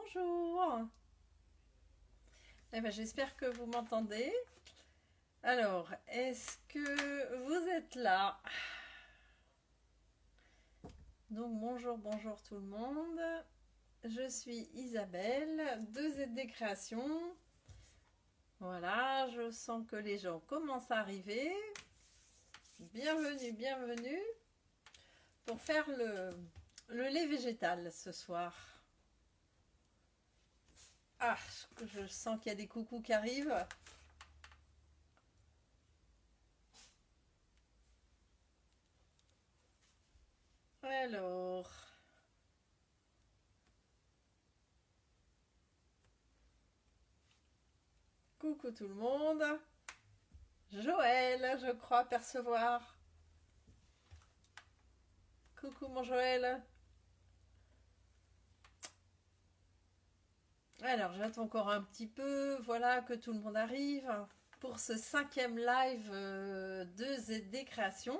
Bonjour. J'espère que vous m'entendez. Alors, est-ce que vous êtes là? Donc, bonjour tout le monde. Je suis Isabelle de ZD Création. Voilà, je sens que les gens commencent à arriver. Bienvenue pour faire le lait végétal ce soir. Ah, je sens qu'il y a des coucous qui arrivent. Alors, coucou tout le monde. Joël, je crois percevoir. Coucou mon Joël. Alors j'attends encore un petit peu, voilà que tout le monde arrive pour ce 5e live de ZD Création,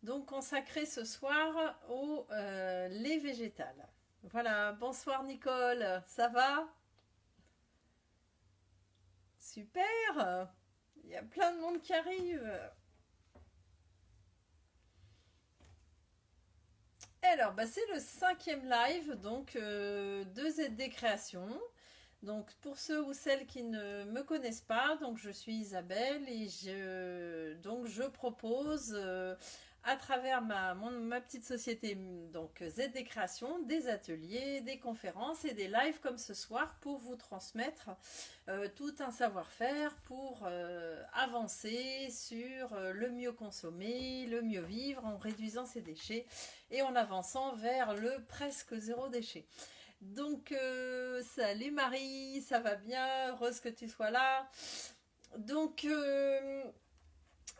donc consacré ce soir au lait végétal. Voilà, bonsoir Nicole, ça va? Super, il y a plein de monde qui arrive. Alors, c'est le 5e live donc de ZD Création. Donc pour ceux ou celles qui ne me connaissent pas, donc je suis Isabelle et je propose à travers ma petite société donc ZD Création des ateliers, des conférences et des lives comme ce soir pour vous transmettre tout un savoir-faire pour avancer sur le mieux consommer, le mieux vivre en réduisant ses déchets et en avançant vers le presque zéro déchet. Donc, salut Marie, ça va bien, heureuse que tu sois là. Donc,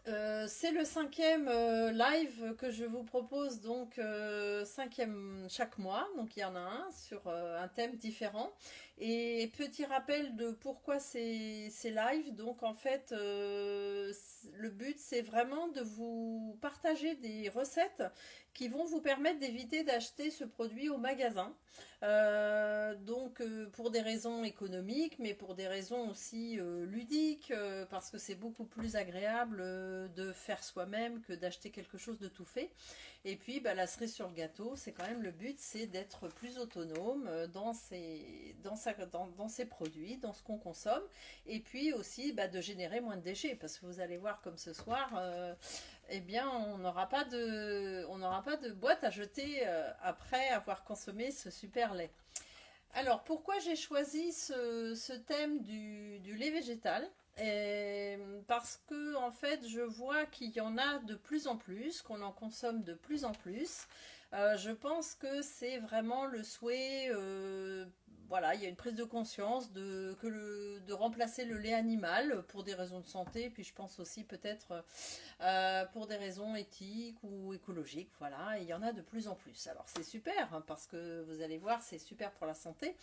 c'est le 5e live que je vous propose, donc 5e chaque mois, donc il y en a un sur un thème différent. Et petit rappel de pourquoi ces lives, donc en fait le but c'est vraiment de vous partager des recettes qui vont vous permettre d'éviter d'acheter ce produit au magasin. Pour des raisons économiques, mais pour des raisons aussi ludiques, parce que c'est beaucoup plus agréable de faire soi-même que d'acheter quelque chose de tout fait. Et puis la cerise sur le gâteau, c'est quand même le but, c'est d'être plus autonome dans ses produits, dans ce qu'on consomme, et puis aussi de générer moins de déchets, parce que vous allez voir comme ce soir, eh bien on n'aura pas de boîte à jeter après avoir consommé ce super lait. Alors pourquoi j'ai choisi ce thème du lait végétal? Parce que en fait je vois qu'il y en a de plus en plus, qu'on en consomme de plus en plus. Je pense que c'est vraiment le souhait, voilà, il y a une prise de conscience de remplacer le lait animal pour des raisons de santé, puis je pense aussi peut-être pour des raisons éthiques ou écologiques, voilà, et il y en a de plus en plus. Alors c'est super, hein, parce que vous allez voir, c'est super pour la santé,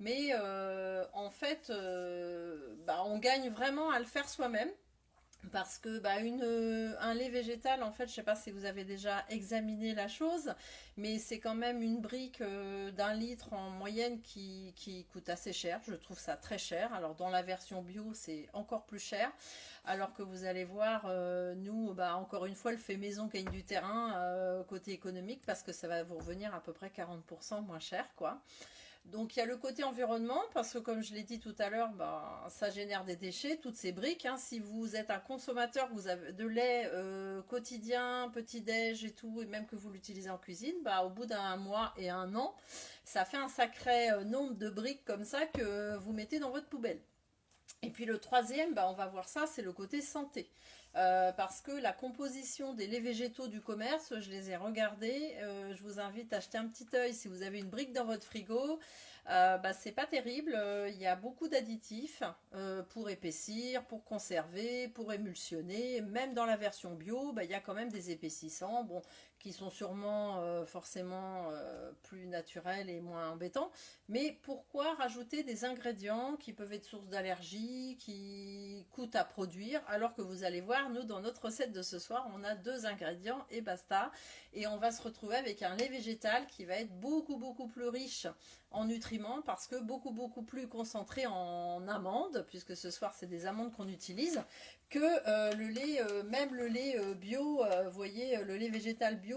mais en fait, on gagne vraiment à le faire soi-même. Parce que un lait végétal, en fait, je ne sais pas si vous avez déjà examiné la chose, mais c'est quand même une brique d'un litre en moyenne qui coûte assez cher. Je trouve ça très cher. Alors dans la version bio, c'est encore plus cher. Alors que vous allez voir, nous, encore une fois, le fait maison gagne du terrain côté économique parce que ça va vous revenir à peu près 40% moins cher, quoi. Donc il y a le côté environnement, parce que comme je l'ai dit tout à l'heure, ça génère des déchets, toutes ces briques. Hein. Si vous êtes un consommateur, vous avez de lait quotidien, petit-déj et tout, et même que vous l'utilisez en cuisine, au bout d'un mois et un an, ça fait un sacré nombre de briques comme ça que vous mettez dans votre poubelle. Et puis le troisième, on va voir ça, c'est le côté santé. Parce que la composition des laits végétaux du commerce, je les ai regardés. Je vous invite à jeter un petit œil si vous avez une brique dans votre frigo. C'est pas terrible. Il y a beaucoup d'additifs pour épaissir, pour conserver, pour émulsionner. Même dans la version bio, il y a quand même des épaississants, qui sont sûrement forcément plus naturels et moins embêtants. Mais pourquoi rajouter des ingrédients qui peuvent être source d'allergie, qui coûtent à produire, alors que vous allez voir, nous dans notre recette de ce soir, on a 2 ingrédients et basta. Et on va se retrouver avec un lait végétal qui va être beaucoup plus riche en nutriments parce que beaucoup plus concentré en amandes, puisque ce soir c'est des amandes qu'on utilise, que le lait, même le lait bio, vous voyez, le lait végétal bio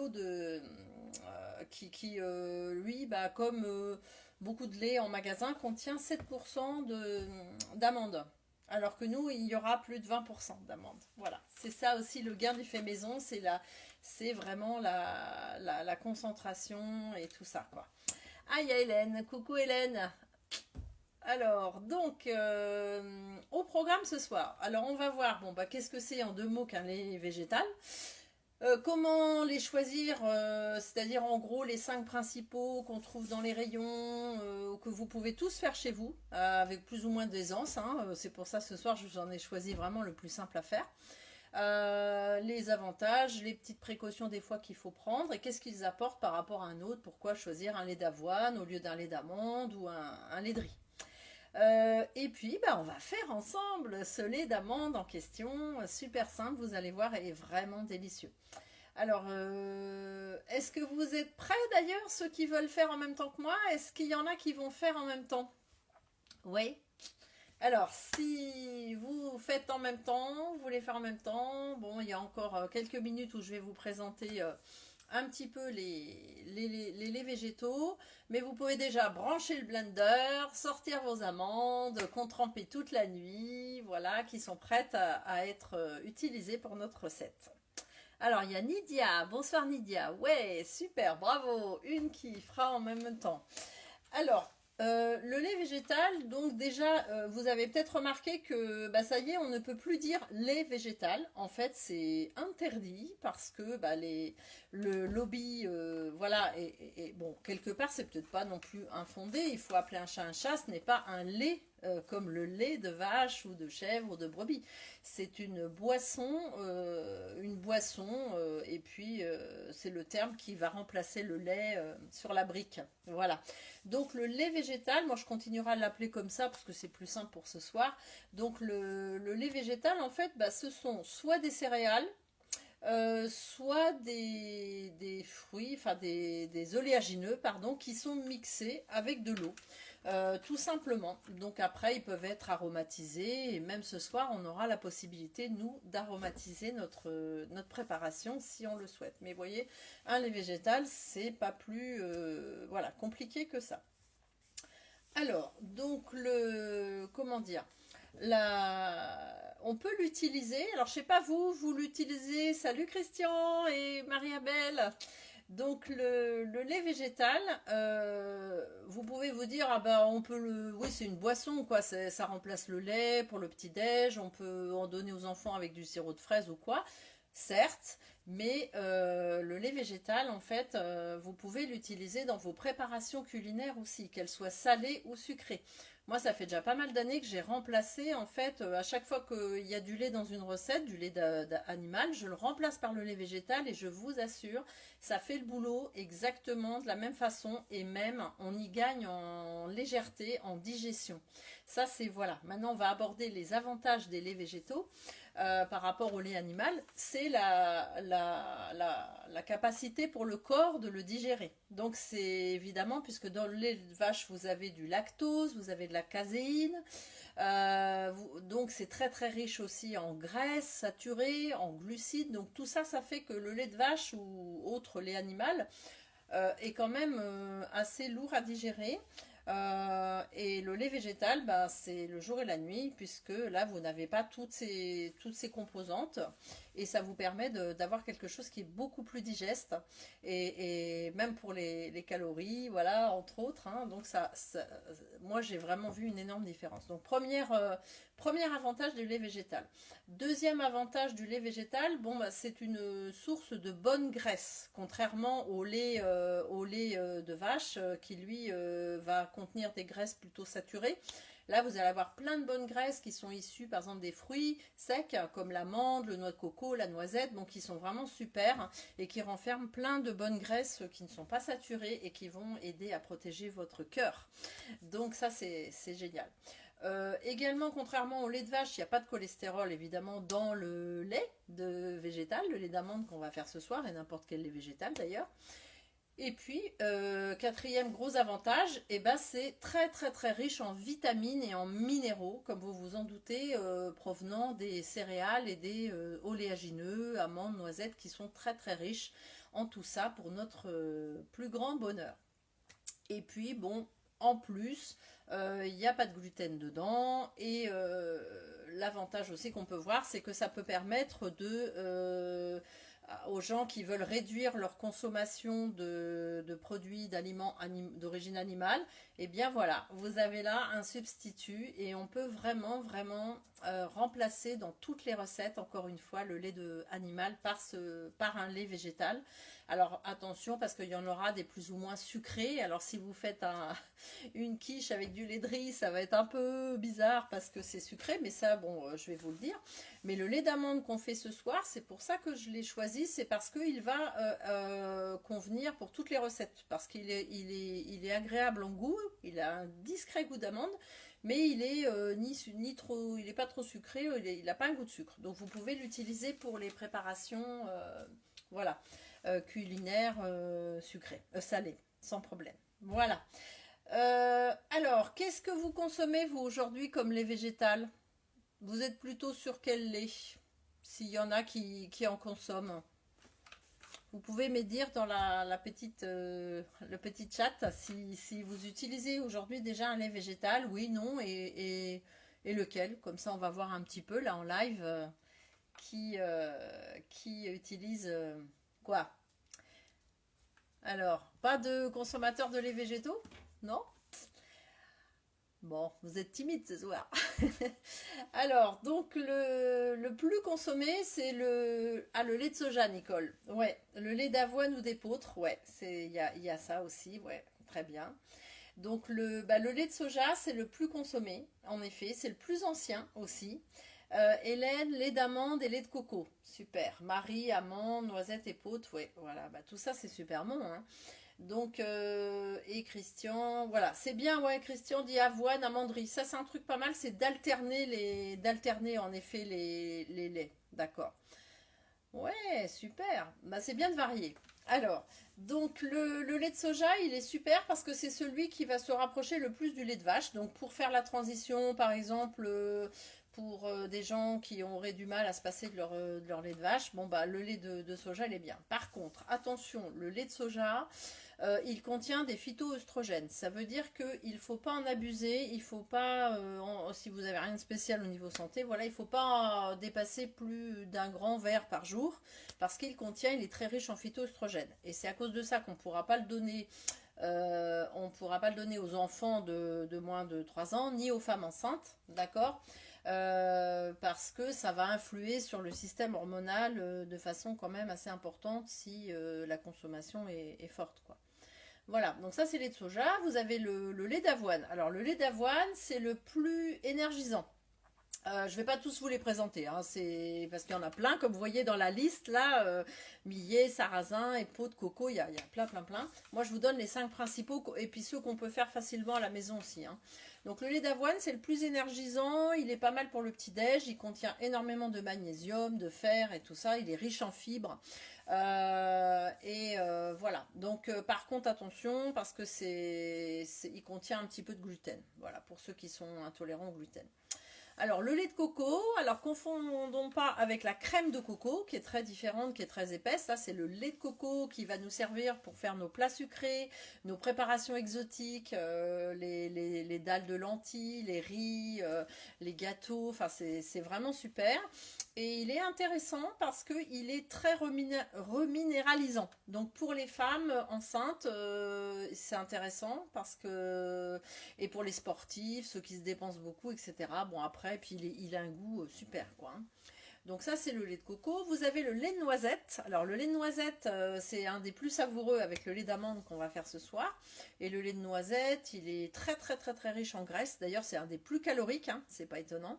qui lui, bah, comme beaucoup de lait en magasin, contient 7% d'amandes. Alors que nous, il y aura plus de 20% d'amandes. Voilà, c'est ça aussi le gain du fait maison, c'est vraiment la concentration et tout ça, quoi. Ah, il y a Hélène. Coucou Hélène. Alors, donc, au programme ce soir. Alors, on va voir, bon, bah, qu'est-ce que c'est en 2 mots qu'un lait végétal. Comment les choisir, c'est-à-dire en gros les 5 principaux qu'on trouve dans les rayons, que vous pouvez tous faire chez vous, avec plus ou moins d'aisance, hein. C'est pour ça ce soir je vous en ai choisi vraiment le plus simple à faire. Les avantages, les petites précautions des fois qu'il faut prendre et qu'est-ce qu'ils apportent par rapport à un autre, pourquoi choisir un lait d'avoine au lieu d'un lait d'amande ou un lait de riz. Et puis bah, on va faire ensemble ce lait d'amande en question, super simple, vous allez voir, il est vraiment délicieux. Alors, est-ce que vous êtes prêts d'ailleurs, ceux qui veulent faire en même temps que moi? Est-ce qu'il y en a qui vont faire en même temps? Oui. Alors, si vous faites en même temps, vous voulez faire en même temps, bon, il y a encore quelques minutes où je vais vous présenter un petit peu les laits végétaux, mais vous pouvez déjà brancher le blender, sortir vos amandes qu'on trempait toute la nuit, voilà, qui sont prêtes à être utilisées pour notre recette. Alors, il y a Nidia, bonsoir Nidia, ouais, super, bravo, une qui fera en même temps. Alors, le lait végétal, donc déjà, vous avez peut-être remarqué que bah, ça y est, on ne peut plus dire lait végétal. En fait, c'est interdit parce que bah, le lobby, voilà, et bon, quelque part, c'est peut-être pas non plus infondé. Il faut appeler un chat, ce n'est pas un lait comme le lait de vache ou de chèvre ou de brebis. C'est une boisson, et puis c'est le terme qui va remplacer le lait sur la brique. Voilà. Donc le lait végétal, moi je continuerai à l'appeler comme ça parce que c'est plus simple pour ce soir. Donc le lait végétal, en fait, bah, ce sont soit des céréales, soit des fruits, enfin des oléagineux, pardon, qui sont mixés avec de l'eau. Tout simplement. Donc après, ils peuvent être aromatisés et même ce soir, on aura la possibilité, nous, d'aromatiser notre préparation si on le souhaite. Mais vous voyez, un lait végétal, c'est pas plus voilà, compliqué que ça. Alors, donc comment dire, on peut l'utiliser. Alors, je sais pas vous l'utilisez. Salut Christian et Marie-Abel. Donc le lait végétal, vous pouvez vous dire ah ben on peut oui c'est une boisson quoi, ça remplace le lait pour le petit déj, on peut en donner aux enfants avec du sirop de fraise ou quoi, certes, mais le lait végétal en fait vous pouvez l'utiliser dans vos préparations culinaires aussi, qu'elles soient salées ou sucrées. Moi, ça fait déjà pas mal d'années que j'ai remplacé, en fait, à chaque fois qu'il y a du lait dans une recette, du lait animal, je le remplace par le lait végétal et je vous assure, ça fait le boulot exactement de la même façon et même on y gagne en légèreté, en digestion. Ça, c'est voilà. Maintenant, on va aborder les avantages des laits végétaux par rapport au lait animal. C'est la capacité pour le corps de le digérer. Donc, c'est évidemment, puisque dans le lait de vache, vous avez du lactose, vous avez de la caséine. Donc, c'est très riche aussi en graisses saturées, en glucides. Donc, tout ça, ça fait que le lait de vache ou autre lait animal est quand même assez lourd à digérer. Et le lait végétal, bah, c'est le jour et la nuit, puisque là, vous n'avez pas toutes ces composantes, et ça vous permet d'avoir quelque chose qui est beaucoup plus digeste, et même pour les calories, voilà, entre autres, hein. Donc moi, j'ai vraiment vu une énorme différence. Donc, premier avantage du lait végétal. Deuxième avantage du lait végétal, bon, bah, c'est une source de bonne graisse, contrairement au lait de vache, qui lui va contenir des graisses plutôt saturées. Là, vous allez avoir plein de bonnes graisses qui sont issues, par exemple, des fruits secs, comme l'amande, le noix de coco, la noisette, donc qui sont vraiment super et qui renferment plein de bonnes graisses qui ne sont pas saturées et qui vont aider à protéger votre cœur. Donc ça, c'est génial. Également, contrairement au lait de vache, il n'y a pas de cholestérol évidemment dans le lait de végétal, le lait d'amande qu'on va faire ce soir, et n'importe quel lait végétal d'ailleurs. Et puis, quatrième gros avantage, eh ben, c'est très très très riche en vitamines et en minéraux, comme vous vous en doutez, provenant des céréales et des oléagineux, amandes, noisettes, qui sont très très riches en tout ça pour notre plus grand bonheur. Et puis, bon, en plus, il n'y a pas de gluten dedans. Et l'avantage aussi qu'on peut voir, c'est que ça peut permettre aux gens qui veulent réduire leur consommation de produits d'aliments d'origine animale, et bien voilà, vous avez là un substitut et on peut vraiment vraiment remplacer dans toutes les recettes, encore une fois, le lait animal par un lait végétal. Alors attention, parce qu'il y en aura des plus ou moins sucrés. Alors si vous faites une quiche avec du lait de riz, ça va être un peu bizarre parce que c'est sucré, mais ça, bon, je vais vous le dire. Mais le lait d'amande qu'on fait ce soir, c'est pour ça que je l'ai choisi, c'est parce qu'il va convenir pour toutes les recettes, parce qu'il est agréable en goût, il a un discret goût d'amande, mais il est il est pas trop sucré, il n'a pas un goût de sucre. Donc vous pouvez l'utiliser pour les préparations, voilà, culinaires sucrées, salées, sans problème. Voilà. Alors, qu'est-ce que vous consommez vous aujourd'hui comme lait végétal? Vous êtes plutôt sur quel lait? S'il y en a qui en consomment. Vous pouvez me dire dans le petit chat si vous utilisez aujourd'hui déjà un lait végétal, oui, non, et lequel. Comme ça, on va voir un petit peu là en live qui utilise quoi. Alors, pas de consommateurs de lait végétaux? Non? Bon, vous êtes timide ce soir. Alors, donc le plus consommé, c'est le lait de soja, Nicole. Ouais, le lait d'avoine ou d'épeautre, ouais, il y a ça aussi, ouais, très bien. Donc le lait de soja, c'est le plus consommé, en effet, c'est le plus ancien aussi. Hélène, lait d'amande et lait de coco, super. Marie, amande, noisette, épeautre, ouais, voilà, bah, tout ça c'est super bon, hein. Donc, et Christian, voilà, c'est bien, ouais, Christian dit avoine, amanderie. Ça, c'est un truc pas mal, c'est d'alterner en effet les laits. D'accord. Ouais, super. Bah, c'est bien de varier. Alors, donc le lait de soja, il est super parce que c'est celui qui va se rapprocher le plus du lait de vache. Donc, pour faire la transition, par exemple, pour des gens qui auraient du mal à se passer de leur lait de vache, bon, bah, le lait de soja, il est bien. Par contre, attention, le lait de soja, il contient des phytoœstrogènes. Ça veut dire qu'il ne faut pas en abuser, il ne faut pas, si vous n'avez rien de spécial au niveau santé, voilà, il ne faut pas dépasser plus d'un grand verre par jour, parce il est très riche en phytoœstrogènes. Et c'est à cause de ça qu'on ne pourra pas le donner. On ne pourra pas le donner aux enfants de moins de 3 ans, ni aux femmes enceintes, d'accord, parce que ça va influer sur le système hormonal de façon quand même assez importante si la consommation est forte, quoi. Voilà, donc ça c'est le lait de soja. Vous avez le lait d'avoine. Alors le lait d'avoine, c'est le plus énergisant. Je ne vais pas tous vous les présenter, hein, c'est parce qu'il y en a plein, comme vous voyez dans la liste là, millet, sarrasin, épeautre, de coco, il y a plein. Moi je vous donne les 5 principaux et puis ceux qu'on peut faire facilement à la maison aussi, hein. Donc le lait d'avoine c'est le plus énergisant, il est pas mal pour le petit-déj, il contient énormément de magnésium, de fer et tout ça, il est riche en fibres. Voilà, donc par contre attention parce que il contient un petit peu de gluten, voilà, pour ceux qui sont intolérants au gluten. Alors, le lait de coco, alors confondons pas avec la crème de coco, qui est très différente, qui est très épaisse. Ça, c'est le lait de coco qui va nous servir pour faire nos plats sucrés, nos préparations exotiques, les dalles de lentilles, les riz, les gâteaux. Enfin, c'est vraiment super. Et il est intéressant parce qu'il est très reminéralisant. Donc, pour les femmes enceintes, c'est intéressant parce que... Et pour les sportifs, ceux qui se dépensent beaucoup, etc. Bon, après, puis il a un goût super, quoi, hein. Donc ça, c'est le lait de coco. Vous avez le lait de noisette. Alors le lait de noisette, c'est un des plus savoureux avec le lait d'amande qu'on va faire ce soir. Et le lait de noisette, il est très très très très riche en graisse. D'ailleurs, c'est un des plus caloriques, hein, c'est pas étonnant.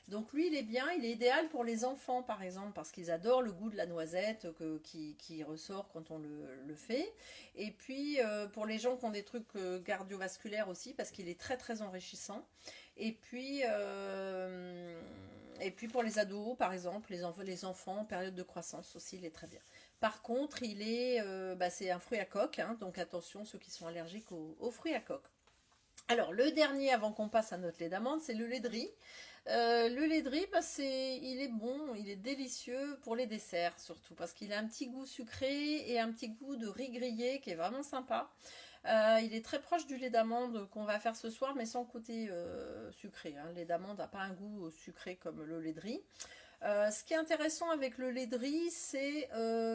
Donc lui, il est bien, il est idéal pour les enfants par exemple, parce qu'ils adorent le goût de la noisette qui ressort quand on le fait. Et puis pour les gens qui ont des trucs cardiovasculaires aussi, parce qu'il est très très enrichissant. Et puis pour les ados, par exemple, les enfants en période de croissance aussi, il est très bien. Par contre, c'est un fruit à coque, hein, donc attention ceux qui sont allergiques aux fruits à coque. Alors, le dernier, avant qu'on passe à notre lait d'amande, c'est le lait de riz. Le lait de riz, il est bon, il est délicieux pour les desserts surtout, parce qu'il a un petit goût sucré et un petit goût de riz grillé qui est vraiment sympa. Il est très proche du lait d'amande qu'on va faire ce soir, mais sans côté sucré, hein. Le lait d'amande n'a pas un goût sucré comme le lait de riz. Ce qui est intéressant avec le lait de riz, c'est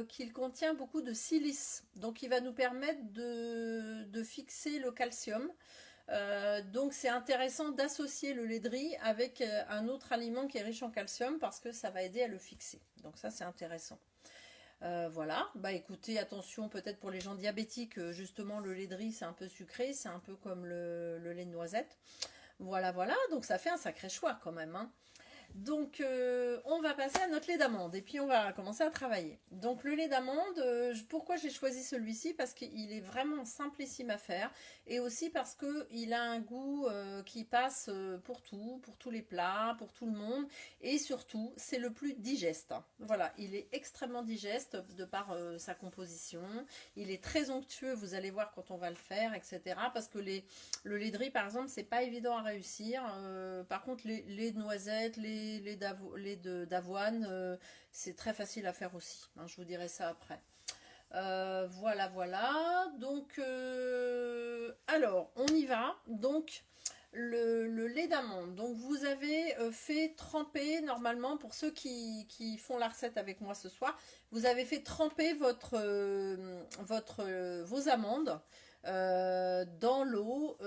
qu'il contient beaucoup de silice. Donc il va nous permettre de fixer le calcium. Donc c'est intéressant d'associer le lait de riz avec un autre aliment qui est riche en calcium parce que ça va aider à le fixer. Donc ça c'est intéressant. Voilà, bah écoutez, attention peut-être pour les gens diabétiques, justement le lait de riz c'est un peu sucré, c'est un peu comme le lait de noisette. Voilà, voilà, donc ça fait un sacré choix quand même, hein. Donc on va passer à notre lait d'amande et puis on va commencer à travailler. Donc le lait d'amande, pourquoi j'ai choisi celui-ci? Parce qu'il est vraiment simplissime à faire et aussi parce qu'il a un goût qui passe pour tout, pour tous les plats, pour tout le monde et surtout c'est le plus digeste. Voilà, il est extrêmement digeste de par sa composition, il est très onctueux, vous allez voir quand on va le faire, etc. Parce que le lait de riz par exemple c'est pas évident à réussir, par contre les noisettes, les d'avoine, c'est très facile à faire aussi, hein, je vous dirai ça après. Voilà, voilà, donc alors on y va. Donc le lait d'amande, donc vous avez fait tremper, normalement pour ceux qui font la recette avec moi ce soir, vous avez fait tremper vos amandes dans l'eau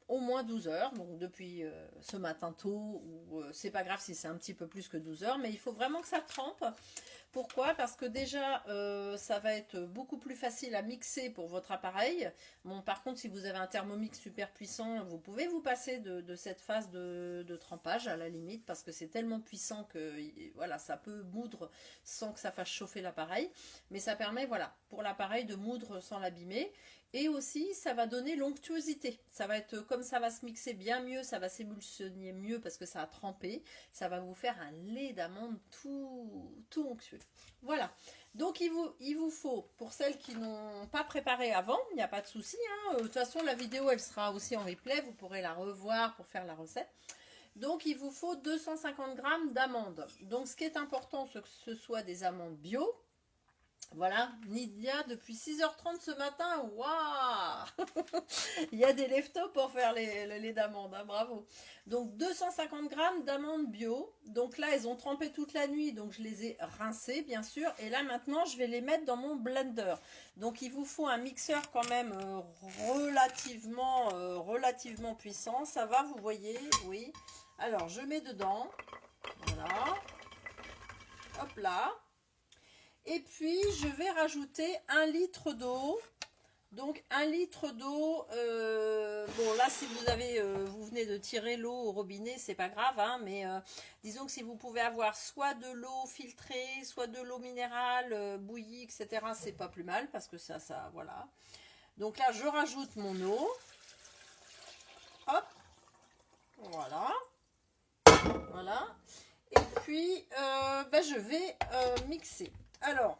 au moins 12 heures, donc depuis ce matin tôt, ou c'est pas grave si c'est un petit peu plus que 12 heures, mais il faut vraiment que ça trempe. Pourquoi? Parce que déjà, ça va être beaucoup plus facile à mixer pour votre appareil. Bon, par contre, si vous avez un Thermomix super puissant, vous pouvez vous passer de cette phase de trempage à la limite, parce que c'est tellement puissant que voilà, ça peut moudre sans que ça fasse chauffer l'appareil. Mais ça permet, voilà, pour l'appareil de moudre sans l'abîmer. Et aussi, ça va donner l'onctuosité. Ça va être, comme ça va se mixer bien mieux, ça va s'émulsionner mieux parce que ça a trempé. Ça va vous faire un lait d'amande tout onctueux. Voilà. Donc, il vous faut, pour celles qui n'ont pas préparé avant, il n'y a pas de souci, hein. De toute façon, la vidéo, elle sera aussi en replay. Vous pourrez la revoir pour faire la recette. Donc, il vous faut 250 g d'amandes. Donc, ce qui est important, c'est que ce soit des amandes bio. Voilà, Nidia, depuis 6h30 ce matin, waouh. Il y a des leftos pour faire le lait d'amande, hein, bravo. Donc 250 g d'amandes bio. Donc là, elles ont trempé toute la nuit, donc je les ai rincées, bien sûr. Et là, maintenant, je vais les mettre dans mon blender. Donc il vous faut un mixeur quand même relativement puissant. Ça va, vous voyez, oui. Alors, je mets dedans, voilà. Hop là. Et puis, je vais rajouter 1 litre d'eau. Donc, 1 litre d'eau. Bon, là, si vous venez de tirer l'eau au robinet, c'est pas grave. Hein, mais disons que si vous pouvez avoir soit de l'eau filtrée, soit de l'eau minérale, bouillie, etc., c'est pas plus mal parce que ça, voilà. Donc là, je rajoute mon eau. Hop. Voilà. Voilà. Et puis, je vais mixer. Alors,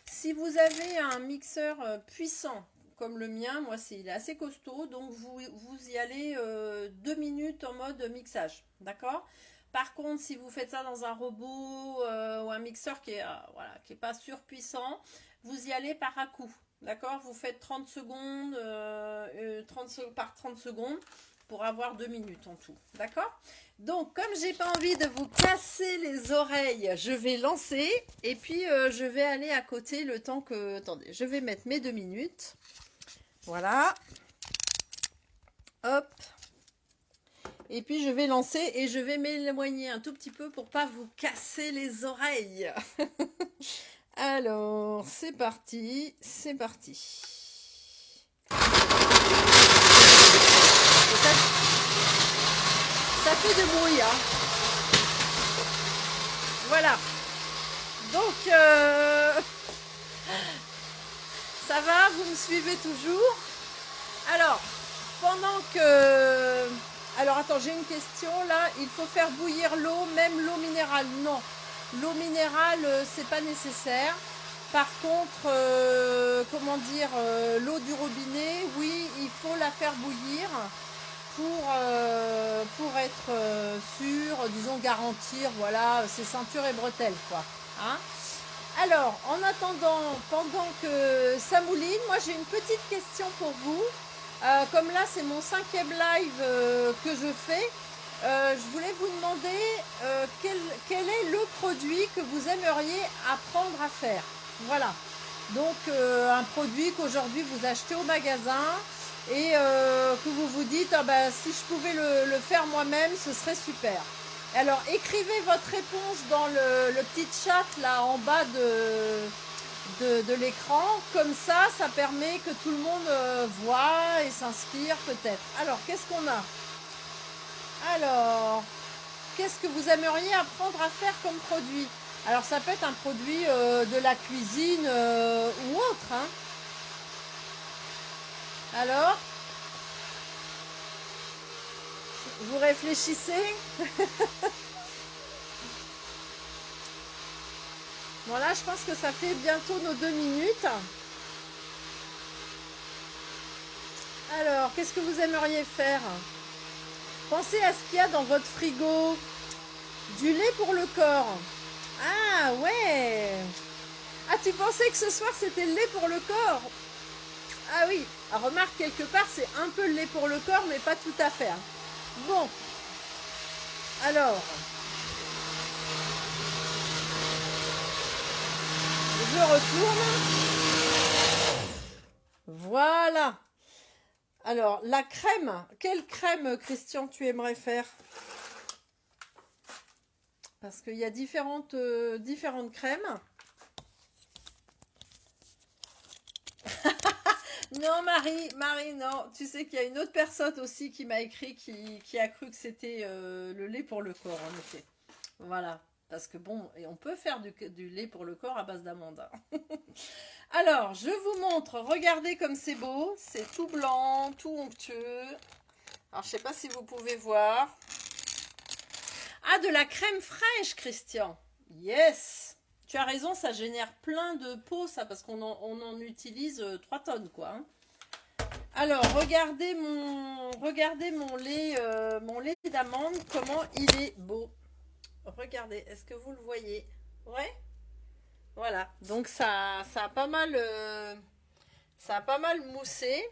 si vous avez un mixeur puissant comme le mien, moi il est assez costaud, donc vous y allez 2 minutes en mode mixage, d'accord? Par contre, si vous faites ça dans un robot ou un mixeur qui est pas surpuissant, vous y allez par à-coup, d'accord? Vous faites 30 secondes par 30 secondes pour avoir 2 minutes en tout, d'accord? Donc, comme j'ai pas envie de vous casser les oreilles, je vais lancer et puis je vais aller à côté le temps que... Attendez, je vais mettre mes 2 minutes. Voilà. Hop. Et puis je vais lancer et je vais m'éloigner un tout petit peu pour pas vous casser les oreilles. Alors, c'est parti, c'est parti. Ça fait du bruit, hein. Voilà. Donc, ça va, vous me suivez toujours? Alors, pendant que... Alors, attends, j'ai une question là. Il faut faire bouillir l'eau, même l'eau minérale? Non, l'eau minérale, c'est pas nécessaire. Par contre, comment dire, l'eau du robinet, oui, il faut la faire bouillir pour être sûr, disons, garantir, voilà, ses ceintures et bretelles, quoi. Hein? Alors, en attendant, pendant que ça mouline, moi j'ai une petite question pour vous. Comme là, c'est mon 5e live que je fais, je voulais vous demander quel est le produit que vous aimeriez apprendre à faire. Voilà. Donc, un produit qu'aujourd'hui vous achetez au magasin et que vous vous dites, ah ben, si je pouvais le faire moi-même, ce serait super. Alors, écrivez votre réponse dans le petit chat là en bas de l'écran. Comme ça permet que tout le monde voit et s'inspire peut-être. Alors, qu'est-ce qu'on a? Alors, qu'est-ce que vous aimeriez apprendre à faire comme produit? Alors, ça peut être un produit de la cuisine ou autre. Hein. Alors, vous réfléchissez? Voilà, je pense que ça fait bientôt nos 2 minutes. Alors, qu'est-ce que vous aimeriez faire? Pensez à ce qu'il y a dans votre frigo. Du lait pour le corps. Ah ouais. Ah, tu pensais que ce soir c'était le lait pour le corps? Ah oui. Ah, remarque, quelque part c'est un peu le lait pour le corps, mais pas tout à fait. Hein. Bon. Alors. Je retourne. Voilà. Alors, la crème. Quelle crème, Christian, tu aimerais faire? Parce qu'il y a différentes crèmes. Non, Marie, non. Tu sais qu'il y a une autre personne aussi qui m'a écrit qui a cru que c'était le lait pour le corps, en effet. Voilà. Parce que bon, et on peut faire du lait pour le corps à base d'amandes. Alors, je vous montre. Regardez comme c'est beau. C'est tout blanc, tout onctueux. Alors, je ne sais pas si vous pouvez voir. Ah, de la crème fraîche, Christian. Yes. Tu as raison, ça génère plein de pots, ça, parce qu'on en utilise 3 tonnes, quoi. Hein. Alors, regardez mon lait d'amande, comment il est beau. Regardez, est-ce que vous le voyez? Ouais. Voilà. Donc ça a pas mal, moussé,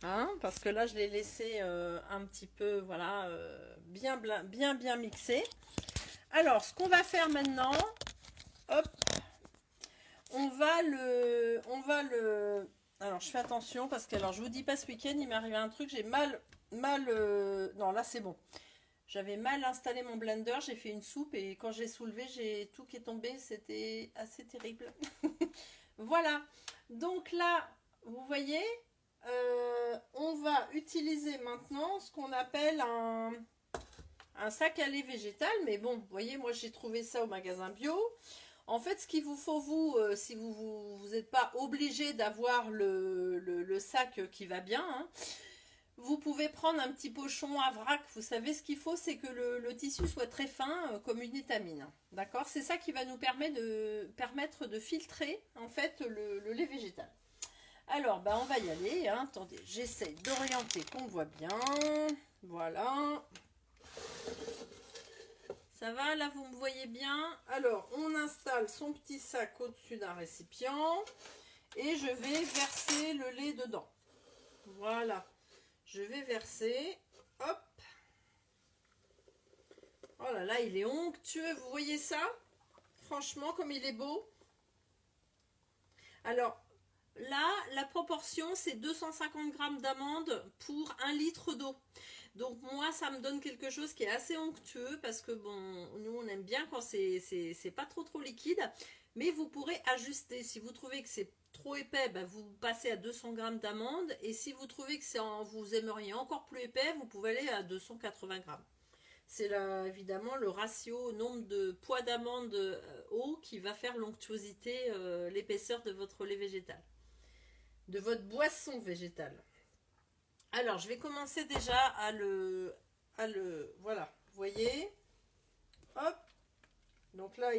hein, parce que là je l'ai laissé un petit peu, voilà, bien mixé. Alors, ce qu'on va faire maintenant, hop, on va le... Alors, je fais attention parce que, alors, je vous dis pas, ce week-end, il m'est arrivé un truc, j'ai mal... Non, là, c'est bon. J'avais mal installé mon blender, j'ai fait une soupe et quand j'ai soulevé, j'ai tout qui est tombé, c'était assez terrible. Voilà. Donc là, vous voyez, on va utiliser maintenant ce qu'on appelle un sac à lait végétal. Mais bon, vous voyez, moi, j'ai trouvé ça au magasin bio. En fait, ce qu'il vous faut, vous, si vous n'êtes pas obligé d'avoir le sac qui va bien, hein, vous pouvez prendre un petit pochon à vrac. Vous savez, ce qu'il faut, c'est que le tissu soit très fin, comme une étamine. D'accord? C'est ça qui va nous permettre de filtrer, en fait, le lait végétal. Alors, bah, on va y aller. Hein. Attendez, j'essaie d'orienter qu'on voit bien. Voilà. Ça va, là, vous me voyez bien? Alors, on installe son petit sac au-dessus d'un récipient. Et je vais verser le lait dedans. Voilà. Je vais verser. Hop. Oh là là, il est onctueux. Vous voyez ça? Franchement, comme il est beau. Alors, là, la proportion, c'est 250 grammes d'amandes pour 1 litre d'eau. Donc moi, ça me donne quelque chose qui est assez onctueux parce que bon, nous on aime bien quand c'est pas trop liquide. Mais vous pourrez ajuster. Si vous trouvez que c'est trop épais, ben vous passez à 200 grammes d'amandes. Et si vous trouvez que vous aimeriez encore plus épais, vous pouvez aller à 280 grammes. C'est là évidemment le ratio nombre de poids d'amandes eau qui va faire l'onctuosité, l'épaisseur de votre lait végétal, de votre boisson végétale. Alors, je vais commencer déjà voilà, vous voyez, hop, donc là,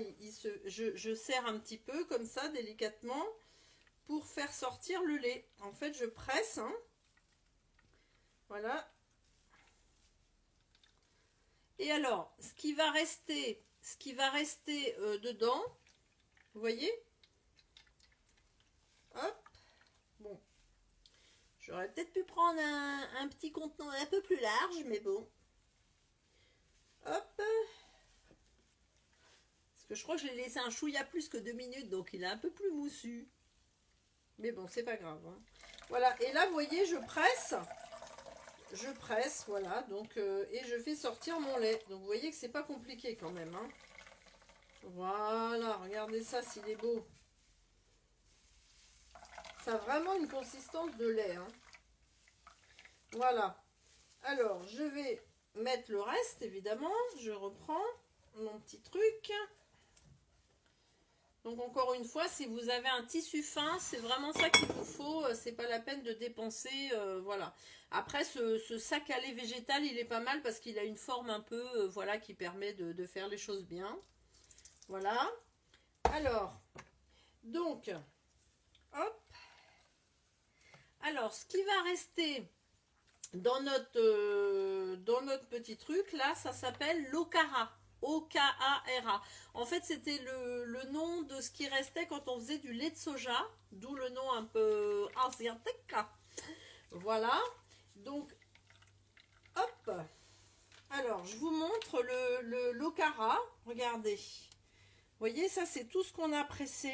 je serre un petit peu comme ça, délicatement, pour faire sortir le lait. En fait, je presse, hein, voilà. Et alors, ce qui va rester dedans, vous voyez, hop, bon, j'aurais peut-être pu prendre un petit contenant un peu plus large, mais bon, hop, parce que je crois que je l'ai laissé un chouïa plus que 2 minutes, donc il est un peu plus moussu. Mais bon, c'est pas grave, hein. Voilà, et là, vous voyez, je presse, voilà, donc, et je fais sortir mon lait. Donc, vous voyez que c'est pas compliqué quand même, hein. Voilà, regardez ça, s'il est beau. Ça a vraiment une consistance de lait, hein. Voilà. Alors, je vais mettre le reste, évidemment. Je reprends mon petit truc. Donc encore une fois, si vous avez un tissu fin, c'est vraiment ça qu'il vous faut. C'est pas la peine de dépenser, voilà. Après, ce sac à lait végétal, il est pas mal parce qu'il a une forme un peu, voilà, qui permet de faire les choses bien. Voilà. Alors, donc, hop. Alors, ce qui va rester dans notre petit truc, là, ça s'appelle l'okara. O-K-A-R-A. En fait, c'était le nom de ce qui restait quand on faisait du lait de soja, d'où le nom un peu asiatique. Voilà. Donc, hop. Alors, je vous montre l'okara. Regardez. Vous voyez, ça, c'est tout ce qu'on a pressé.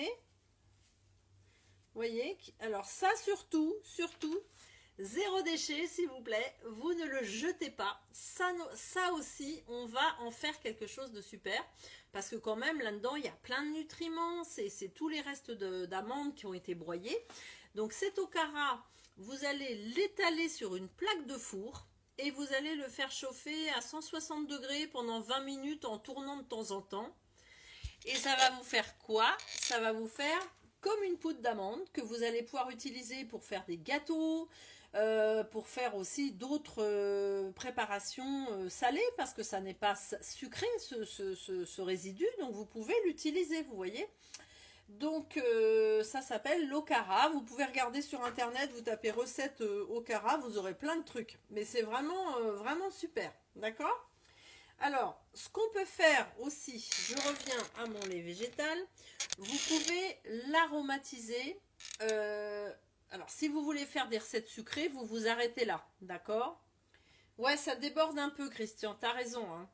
Vous voyez. Alors, ça, surtout, zéro déchet, s'il vous plaît. Vous ne le jetez pas. Ça aussi, on va en faire quelque chose de super. Parce que quand même, là-dedans, il y a plein de nutriments. C'est tous les restes d'amandes qui ont été broyés. Donc cet okara, vous allez l'étaler sur une plaque de four. Et vous allez le faire chauffer à 160 degrés pendant 20 minutes en tournant de temps en temps. Et ça va vous faire quoi? Ça va vous faire comme une poudre d'amande que vous allez pouvoir utiliser pour faire des gâteaux, pour faire aussi d'autres préparations salées, parce que ça n'est pas sucré ce résidu, donc vous pouvez l'utiliser, vous voyez. Donc ça s'appelle l'okara. Vous pouvez regarder sur internet, vous tapez recette okara, vous aurez plein de trucs. Mais c'est vraiment super, d'accord? Alors, ce qu'on peut faire aussi, je reviens à mon lait végétal, vous pouvez l'aromatiser. Alors, si vous voulez faire des recettes sucrées, vous vous arrêtez là, d'accord? Ouais, ça déborde un peu, Christian, t'as raison, hein.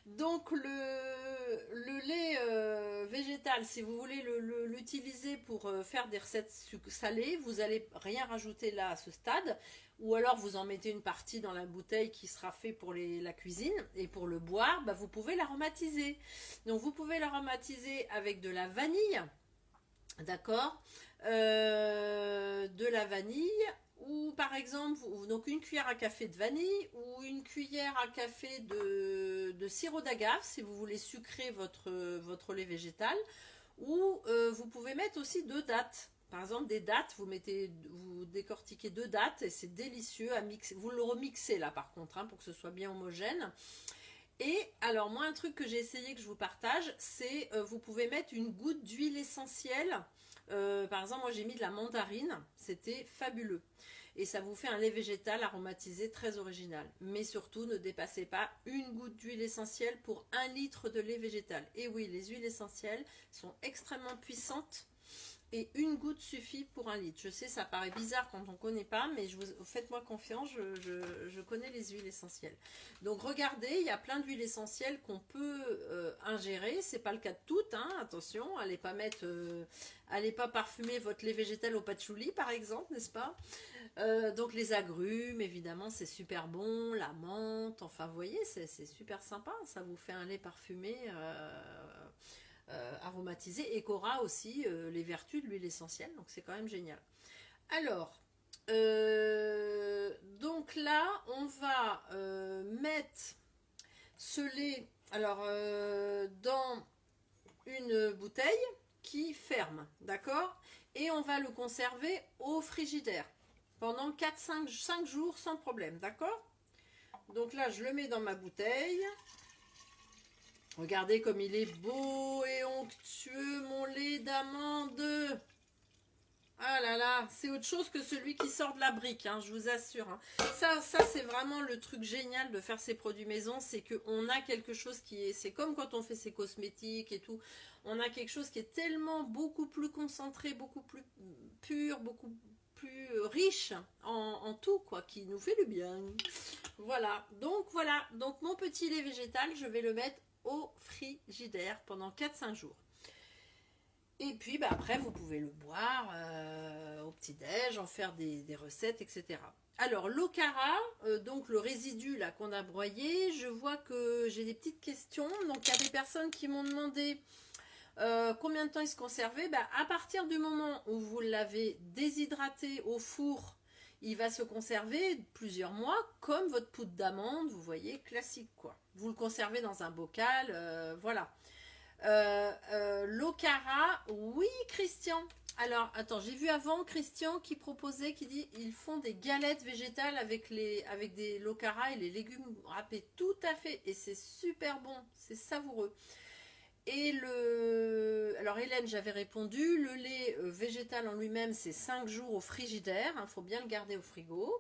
Donc, le lait végétal, si vous voulez l'utiliser pour faire des recettes salées, vous n'allez rien rajouter là à ce stade. Ou alors vous en mettez une partie dans la bouteille qui sera fait pour la cuisine. Et pour le boire, bah, vous pouvez l'aromatiser. Donc vous pouvez l'aromatiser avec de la vanille. D'accord, de la vanille. Ou par exemple, donc une cuillère à café de vanille ou une cuillère à café de sirop d'agave si vous voulez sucrer votre lait végétal. Ou vous pouvez mettre aussi 2 dattes. Par exemple, des dattes, vous décortiquez 2 dattes et c'est délicieux à mixer. Vous le remixez là par contre, hein, pour que ce soit bien homogène. Et alors moi, un truc que j'ai essayé, que je vous partage, c'est vous pouvez mettre une goutte d'huile essentielle. Par exemple, moi j'ai mis de la mandarine, c'était fabuleux. Et ça vous fait un lait végétal aromatisé très original. Mais surtout, ne dépassez pas une goutte d'huile essentielle pour 1 litre de lait végétal. Et oui, les huiles essentielles sont extrêmement puissantes et une goutte suffit pour 1 litre. Je sais, ça paraît bizarre quand on ne connaît pas, mais faites-moi confiance, je connais les huiles essentielles. Donc regardez, il y a plein d'huiles essentielles qu'on peut ingérer. C'est pas le cas de toutes, hein, attention, allez pas parfumer votre lait végétal au patchouli par exemple, n'est-ce pas? Donc les agrumes, évidemment, c'est super bon, la menthe, enfin vous voyez, c'est super sympa, ça vous fait un lait parfumé aromatisé et qu'aura aussi les vertus de l'huile essentielle, donc c'est quand même génial. Alors, donc là, on va mettre ce lait dans une bouteille qui ferme, d'accord? Et on va le conserver au frigidaire pendant 4-5 jours sans problème, d'accord? Donc là, je le mets dans ma bouteille. Regardez comme il est beau et onctueux, mon lait d'amande. Ah là là, c'est autre chose que celui qui sort de la brique, hein, je vous assure. Hein. Ça c'est vraiment le truc génial de faire ces produits maison, c'est qu'on a quelque chose qui est... C'est comme quand on fait ses cosmétiques et tout. On a quelque chose qui est tellement beaucoup plus concentré, beaucoup plus pur, beaucoup plus riche en tout, quoi, qui nous fait du bien. Voilà, donc mon petit lait végétal, je vais le mettre au frigidaire pendant 4-5 jours. Et puis après, vous pouvez le boire au petit-déj, en faire des recettes, etc. Alors, l'Ocara, donc le résidu là qu'on a broyé, je vois que j'ai des petites questions. Donc, il y a des personnes qui m'ont demandé combien de temps il se conservait. À partir du moment où vous l'avez déshydraté au four, il va se conserver plusieurs mois, comme votre poudre d'amande, vous voyez, classique quoi. Vous le conservez dans un bocal, voilà. L'Ocara, oui Christian. Alors attends, j'ai vu avant Christian qui proposait, qui dit ils font des galettes végétales avec des l'Ocara et les légumes râpés, tout à fait, et c'est super bon, c'est savoureux. Et alors Hélène, j'avais répondu, le lait végétal en lui-même c'est 5 jours au frigidaire, il faut bien le garder au frigo.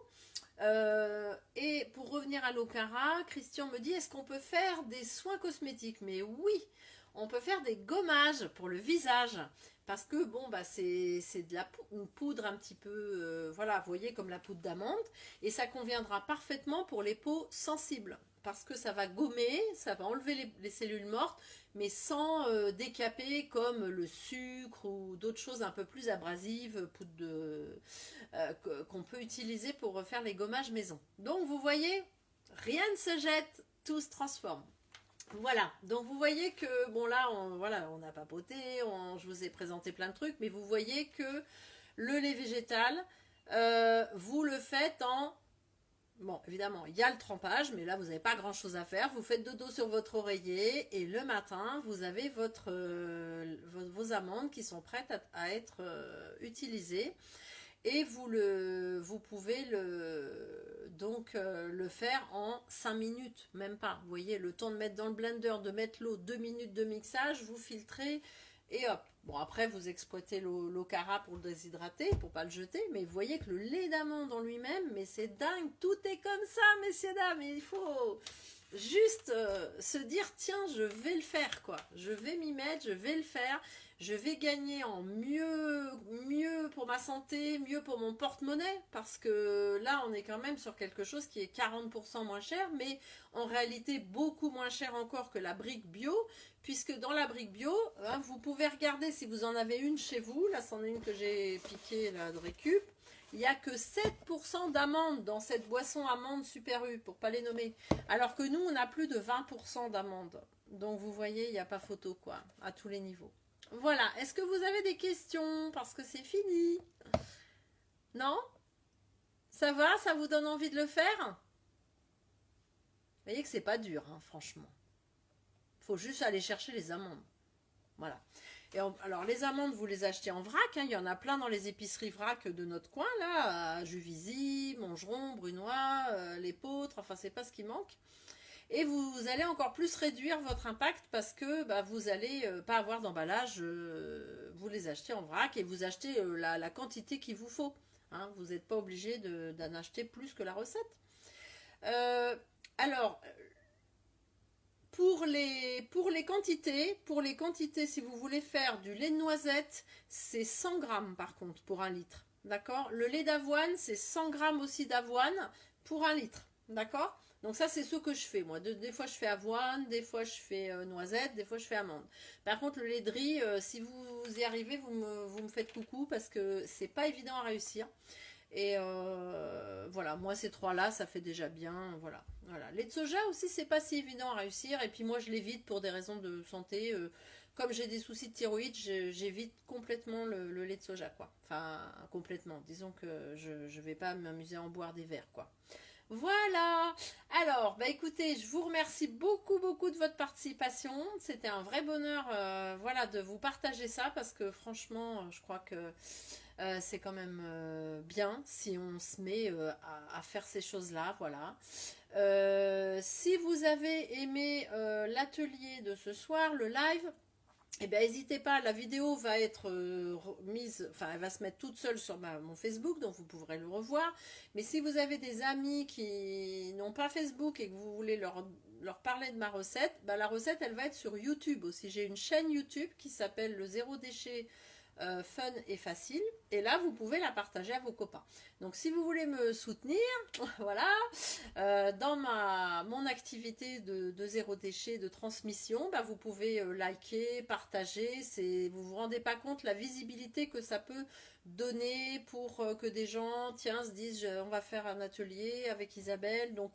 Et pour revenir à l'Ocara, Christian me dit est-ce qu'on peut faire des soins cosmétiques? Mais oui, on peut faire des gommages pour le visage parce que bon c'est de une poudre un petit peu voilà, vous voyez, comme la poudre d'amande, et ça conviendra parfaitement pour les peaux sensibles parce que ça va gommer, ça va enlever les cellules mortes, mais sans décaper comme le sucre ou d'autres choses un peu plus abrasives, qu'on peut utiliser pour refaire les gommages maison. Donc vous voyez, rien ne se jette, tout se transforme. Voilà, donc vous voyez que, bon là, on a papoté, je vous ai présenté plein de trucs, mais vous voyez que le lait végétal, vous le faites en... Bon, évidemment, il y a le trempage, mais là, vous n'avez pas grand-chose à faire. Vous faites dodo sur votre oreiller et le matin, vous avez vos amandes qui sont prêtes à être utilisées. Et vous pouvez le faire en 5 minutes, même pas. Vous voyez, le temps de mettre dans le blender, de mettre l'eau, 2 minutes de mixage, vous filtrez et hop. Bon, après, vous exploitez l'Ocara pour le déshydrater, pour pas le jeter, mais vous voyez que le lait d'amande en lui-même, mais c'est dingue, tout est comme ça, messieurs, dames, il faut juste se dire, tiens, je vais le faire, quoi. Je vais m'y mettre, je vais le faire. Je vais gagner en mieux pour ma santé, mieux pour mon porte-monnaie, parce que là, on est quand même sur quelque chose qui est 40% moins cher, mais en réalité beaucoup moins cher encore que la brique bio, puisque dans la brique bio, hein, vous pouvez regarder si vous en avez une chez vous, là, c'en est une que j'ai piquée là, de récup, il n'y a que 7% d'amandes dans cette boisson amande Super U, pour pas les nommer, alors que nous, on a plus de 20% d'amandes. Donc vous voyez, il n'y a pas photo, quoi, à tous les niveaux. Voilà, est-ce que vous avez des questions? Parce que c'est fini. Non? Ça va? Ça vous donne envie de le faire? Vous voyez que c'est pas dur, hein, franchement. Il faut juste aller chercher les amandes. Voilà. Alors les amandes, vous les achetez en vrac, hein, il y en a plein dans les épiceries vrac de notre coin, là, à Juvisy, Montgeron, Brunois, L'Épeautre, enfin c'est pas ce qui manque. Et vous allez encore plus réduire votre impact parce que vous n'allez pas avoir d'emballage, vous les achetez en vrac et vous achetez la quantité qu'il vous faut. Hein, vous n'êtes pas obligé d'en acheter plus que la recette. Alors, pour les quantités, si vous voulez faire du lait de noisette, c'est 100 grammes par contre pour un litre. D'accord? Le lait d'avoine, c'est 100 grammes aussi d'avoine pour un litre. D'accord? Donc ça, c'est ce que je fais, moi. Des fois, je fais avoine, des fois, je fais noisette, des fois, je fais amande. Par contre, le lait de riz, si vous y arrivez, vous me faites coucou parce que c'est pas évident à réussir. Et voilà, moi ces trois-là, ça fait déjà bien. Voilà, voilà. Lait de soja aussi, c'est pas si évident à réussir. Et puis moi, je l'évite pour des raisons de santé. Comme j'ai des soucis de thyroïde, j'évite complètement le lait de soja, quoi. Enfin, complètement. Disons que je vais pas m'amuser à en boire des verres, quoi. Voilà. Alors, bah écoutez, je vous remercie beaucoup, beaucoup de votre participation. C'était un vrai bonheur, voilà, de vous partager ça parce que franchement, je crois que c'est quand même bien si on se met à faire ces choses-là, voilà. Si vous avez aimé l'atelier de ce soir, le live, eh bien, n'hésitez pas, la vidéo va être mise, enfin, elle va se mettre toute seule sur mon Facebook, donc vous pourrez le revoir. Mais si vous avez des amis qui n'ont pas Facebook et que vous voulez leur parler de ma recette, bah, la recette, elle va être sur YouTube aussi. J'ai une chaîne YouTube qui s'appelle le Zéro Déchet fun et facile. Et là, vous pouvez la partager à vos copains. Donc, si vous voulez me soutenir, voilà, dans mon activité de zéro déchet, de transmission, bah, vous pouvez liker, partager. Vous vous rendez pas compte la visibilité que ça peut donner pour que des gens, tiens, se disent, on va faire un atelier avec Isabelle. Donc,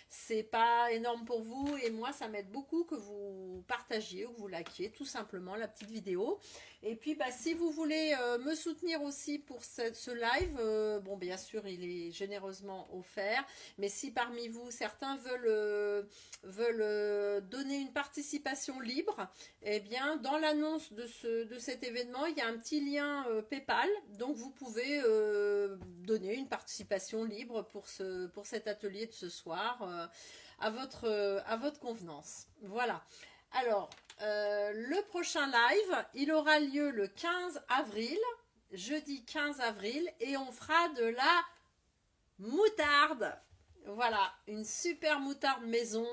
c'est pas énorme pour vous. Et moi, ça m'aide beaucoup que vous partagiez ou que vous likiez tout simplement la petite vidéo. Et puis, bah, si vous voulez me soutenir aussi pour ce live, bon, bien sûr, il est généreusement offert. Mais si parmi vous, certains veulent donner une participation libre, eh bien, dans l'annonce de cet événement, il y a un petit lien PayPal. Donc, vous pouvez donner une participation libre pour cet atelier de ce soir à votre convenance. Voilà. Alors, le prochain live, il aura lieu le 15 avril, jeudi 15 avril, et on fera de la moutarde. Voilà, une super moutarde maison,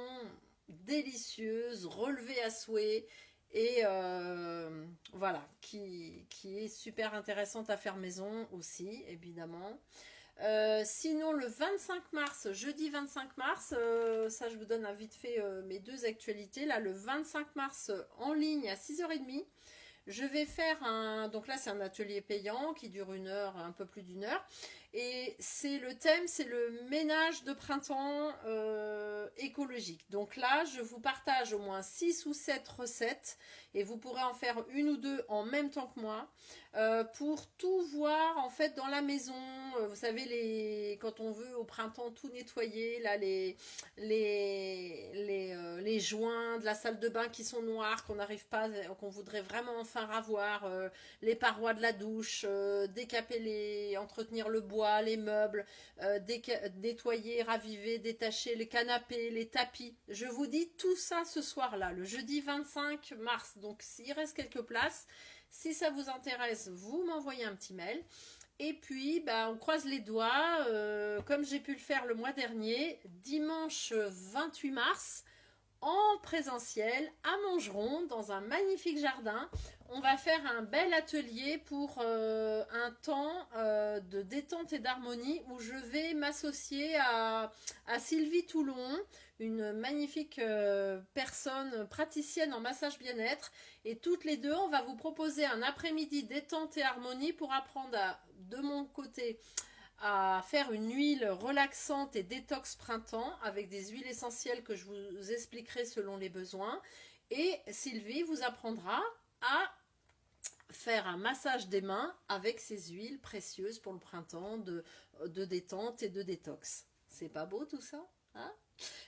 délicieuse, relevée à souhait, et voilà, qui est super intéressante à faire maison aussi, évidemment. Sinon, le 25 mars, jeudi 25 mars, ça je vous donne vite fait mes deux actualités. Là, le 25 mars en ligne à 6h30, je vais faire donc là c'est un atelier payant qui dure 1 heure, un peu plus d'1 heure. Et le thème, c'est le ménage de printemps écologique. Donc là, je vous partage au moins 6 ou 7 recettes et vous pourrez en faire 1 ou 2 en même temps que moi pour tout voir en fait dans la maison. Vous savez, quand on veut au printemps tout nettoyer, là les joints de la salle de bain qui sont noirs, qu'on n'arrive pas, qu'on voudrait vraiment enfin ravoir, les parois de la douche, décaper entretenir le bois, les meubles, nettoyer, raviver, détacher les canapés, les tapis. Je vous dis tout ça ce soir-là, le jeudi 25 mars. Donc s'il reste quelques places, si ça vous intéresse, vous m'envoyez un petit mail. Et puis, bah, on croise les doigts, comme j'ai pu le faire le mois dernier, dimanche 28 mars, en présentiel à Montgeron, dans un magnifique jardin. On va faire un bel atelier pour un temps de détente et d'harmonie où je vais m'associer à Sylvie Toulon, une magnifique personne praticienne en massage bien-être. Et toutes les deux, on va vous proposer un après-midi détente et harmonie pour apprendre de mon côté, à faire une huile relaxante et détox printemps avec des huiles essentielles que je vous expliquerai selon les besoins. Et Sylvie vous apprendra à faire un massage des mains avec ces huiles précieuses pour le printemps de détente et de détox. C'est pas beau tout ça, hein?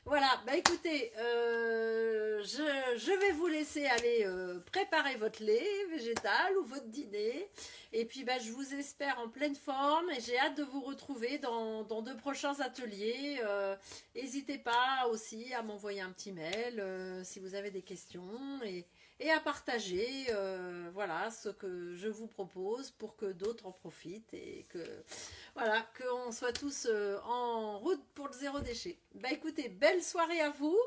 Voilà, bah écoutez, je vais vous laisser aller préparer votre lait végétal ou votre dîner. Et puis bah, je vous espère en pleine forme et j'ai hâte de vous retrouver dans de prochains ateliers. N'hésitez pas aussi à m'envoyer un petit mail si vous avez des questions. et à partager voilà ce que je vous propose pour que d'autres en profitent et que voilà qu'on soit tous en route pour le zéro déchet. Bah écoutez, belle soirée à vous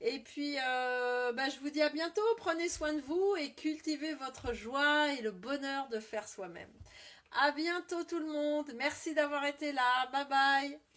et puis bah, je vous dis à bientôt, prenez soin de vous et cultivez votre joie et le bonheur de faire soi-même. À bientôt tout le monde, merci d'avoir été là, bye bye.